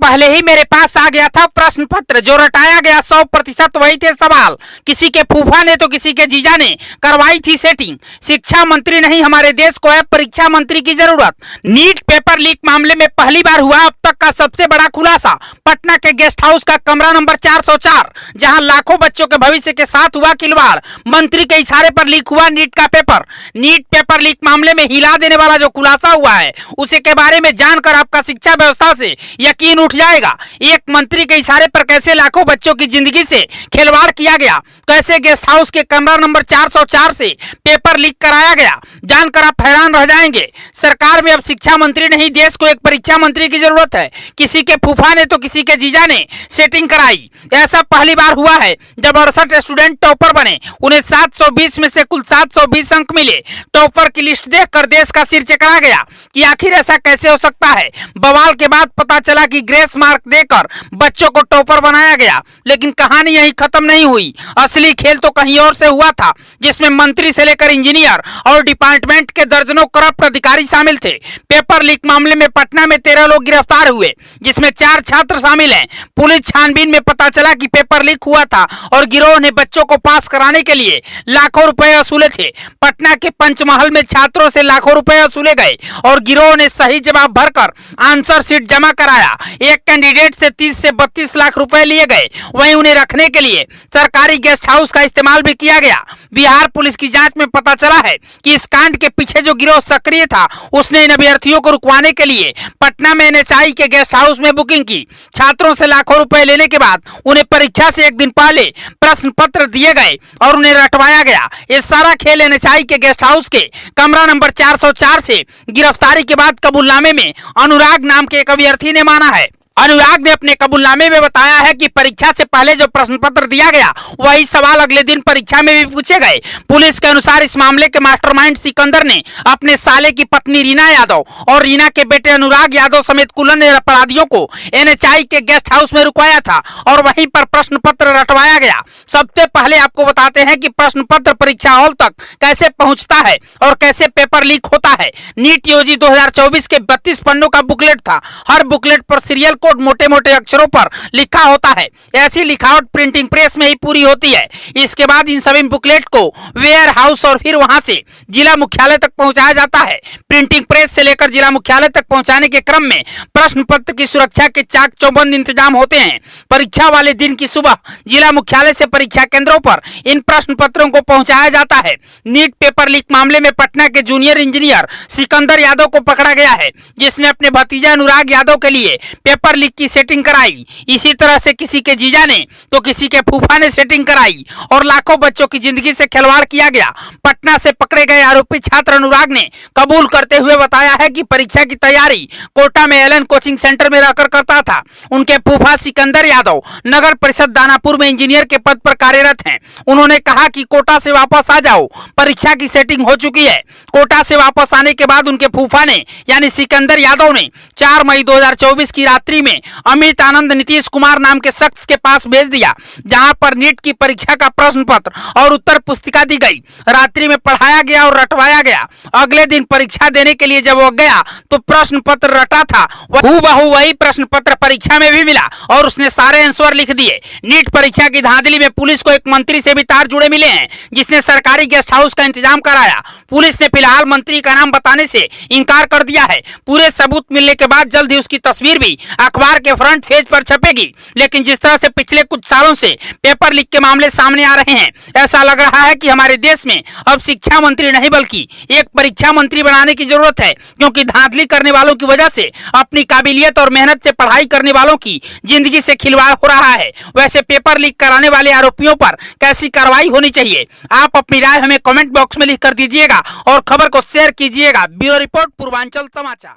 पहले ही मेरे पास आ गया था प्रश्न पत्र जो रटाया गया 100% वही थे सवाल। किसी के फूफा ने तो किसी के जीजा ने करवाई थी सेटिंग। शिक्षा मंत्री नहीं हमारे देश को है परीक्षा मंत्री की जरूरत। नीट पेपर लीक मामले में पहली बार हुआ अब तक का सबसे बड़ा खुलासा। पटना के गेस्ट हाउस का कमरा नंबर 404 जहां लाखों बच्चों के भविष्य के साथ हुआ खिलवाड़। मंत्री के इशारे पर लीक हुआ नीट का पेपर। नीट पेपर लीक मामले में हिला देने वाला जो खुलासा हुआ है उसे के बारे में जानकर आपका शिक्षा व्यवस्था से यकीन उठ जाएगा। एक मंत्री के इशारे पर कैसे लाखों बच्चों की जिंदगी से खिलवाड़ किया गया, कैसे गेस्ट हाउस के कमरा नंबर 404 से पेपर लीक कराया गया, जानकर आप हैरान रह जाएंगे। सरकार में अब शिक्षा मंत्री नहीं देश को एक परीक्षा मंत्री की जरूरत है। किसी के फूफा ने तो किसी के जीजा ने सेटिंग कराई। ऐसा पहली बार हुआ है जब 68 स्टूडेंट टॉपर बने। उन्हें 720 में से कुल 720 अंक मिले। टॉपर की लिस्ट देखकर देश का सिर चकरा गया कि आखिर ऐसा कैसे हो सकता है। बवाल के बाद पता चला कि ग्रेस मार्क देकर बच्चों को टॉपर बनाया गया। लेकिन कहानी यही खत्म नहीं हुई। असली खेल तो कहीं और से हुआ था जिसमें मंत्री से लेकर इंजीनियर और डिपार्टमेंट के दर्जनों करप्ट अधिकारी शामिल थे। पेपर लीक मामले में पटना में 13 लोग गिरफ्तार हुए जिसमें 4 छात्र शामिल हैं। पुलिस छानबीन में पता चला कि पेपर लीक हुआ था और गिरोह ने बच्चों को पास कराने के लिए लाखों रुपए वसूले थे। पटना के पंचमहल में छात्रों से लाखों रुपए वसूले गए और गिरोह ने सही जवाब भरकर आंसर शीट जमा कराया। एक कैंडिडेट से 30 से 32 लाख रुपए लिए गए। वहीं उन्हें रखने के लिए सरकारी गेस्ट हाउस का इस्तेमाल भी किया गया। बिहार पुलिस की जांच में पता चला है कि इस कांड के पीछे जो गिरोह सक्रिय था उसने इन अभ्यर्थियों को रुकवाने के लिए पटना में NHI के गेस्ट हाउस में बुकिंग की। छात्रों से लाखों रुपए लेने के बाद उन्हें परीक्षा से एक दिन पहले प्रश्न पत्र दिए गए और उन्हें रटवाया गया। ये सारा खेल NHI के गेस्ट हाउस के कमरा नंबर 404 से गिरफ्तारी के बाद कबूलनामे में अनुराग नाम के एक अभ्यर्थी ने माना है। अनुराग ने अपने कबूलनामे में बताया है कि परीक्षा से पहले जो प्रश्न पत्र दिया गया वही सवाल अगले दिन परीक्षा में भी पूछे गए। पुलिस के अनुसार इस मामले के मास्टरमाइंड सिकंदर ने अपने साले की पत्नी रीना यादव और रीना के बेटे अनुराग यादव समेत कुल अन्य अपराधियों को NHI के गेस्ट हाउस में रुकवाया था और वहीं पर प्रश्न पत्र रटवाया गया। सबसे पहले आपको बताते हैं कि प्रश्न पत्र परीक्षा हॉल तक कैसे पहुंचता है और कैसे पेपर लीक होता है। नीट यूजी 2024 के 32 पन्नों का बुकलेट था। हर बुकलेट पर सीरियल मोटे मोटे अक्षरों पर लिखा होता है। ऐसी लिखावट प्रिंटिंग प्रेस में ही पूरी होती है। इसके बाद इन सभी बुकलेट को वेयर हाउस और फिर वहां से जिला मुख्यालय तक पहुंचाया जाता है। प्रिंटिंग प्रेस से लेकर जिला मुख्यालय तक पहुंचाने के क्रम में प्रश्न पत्र की सुरक्षा के चाक चौबंद इंतजाम होते हैं। परीक्षा वाले दिन की सुबह जिला मुख्यालय से परीक्षा केंद्रों पर इन प्रश्न पत्रों को पहुंचाया जाता है। नीट पेपर लीक मामले में पटना के जूनियर इंजीनियर सिकंदर यादव को पकड़ा गया है जिसने अपने भतीजा अनुराग यादव के लिए पेपर लीक की सेटिंग कराई। इसी तरह से किसी के जीजा ने तो किसी के फूफा ने सेटिंग कराई और लाखों बच्चों की जिंदगी से खिलवाड़ किया गया। पटना से पकड़े गए आरोपी छात्र अनुराग ने कबूल करते हुए बताया है कि परीक्षा की तैयारी कोटा में एलन कोचिंग सेंटर में रहकर करता था। उनके फूफा सिकंदर यादव नगर परिषद दानापुर में इंजीनियर के पद पर कार्यरत हैं। उन्होंने कहा कि कोटा से वापस आ जाओ, परीक्षा की सेटिंग हो चुकी है। कोटा से वापस आने के बाद उनके फूफा ने यानी सिकंदर यादव ने 4 मई 2024 की रात्रि में अमित आनंद नीतीश कुमार नाम के शख्स के पास भेज दिया जहां पर नीट की परीक्षा का प्रश्न पत्र और उत्तर पुस्तिका दी गई। रात्रि में पढ़ाया गया और रटवाया गया। अगले दिन परीक्षा देने के लिए जब वो गया तो प्रश्न पत्र रटा था हूबहू वही प्रश्न पत्र परीक्षा में भी मिला और उसने सारे आंसर लिख दिए। नीट परीक्षा की धांधली में पुलिस को एक मंत्री से भी तार जुड़े मिले हैं जिसने सरकारी गेस्ट हाउस का इंतजाम कराया। पुलिस ने फिलहाल मंत्री का नाम बताने से इनकार कर दिया है। पूरे सबूत मिलने के बाद जल्द ही उसकी तस्वीर भी अखबार के फ्रंट पेज पर छपेगी। लेकिन जिस तरह से पिछले कुछ सालों से पेपर लीक के मामले सामने आ रहे हैं ऐसा लग रहा है कि हमारे देश में अब शिक्षा मंत्री नहीं बल्कि एक परीक्षा मंत्री बनाने की जरूरत है, क्योंकि धांधली करने वालों की वजह से अपनी काबिलियत और मेहनत से पढ़ाई करने वालों की जिंदगी से खिलवाड़ हो रहा है। वैसे पेपर लीक कराने वाले आरोपियों पर कैसी कार्रवाई होनी चाहिए, आप अपनी राय हमें कमेंट बॉक्स में लिख कर दीजिएगा और खबर को शेयर कीजिएगा। ब्यूरो रिपोर्ट पूर्वांचल समाचार।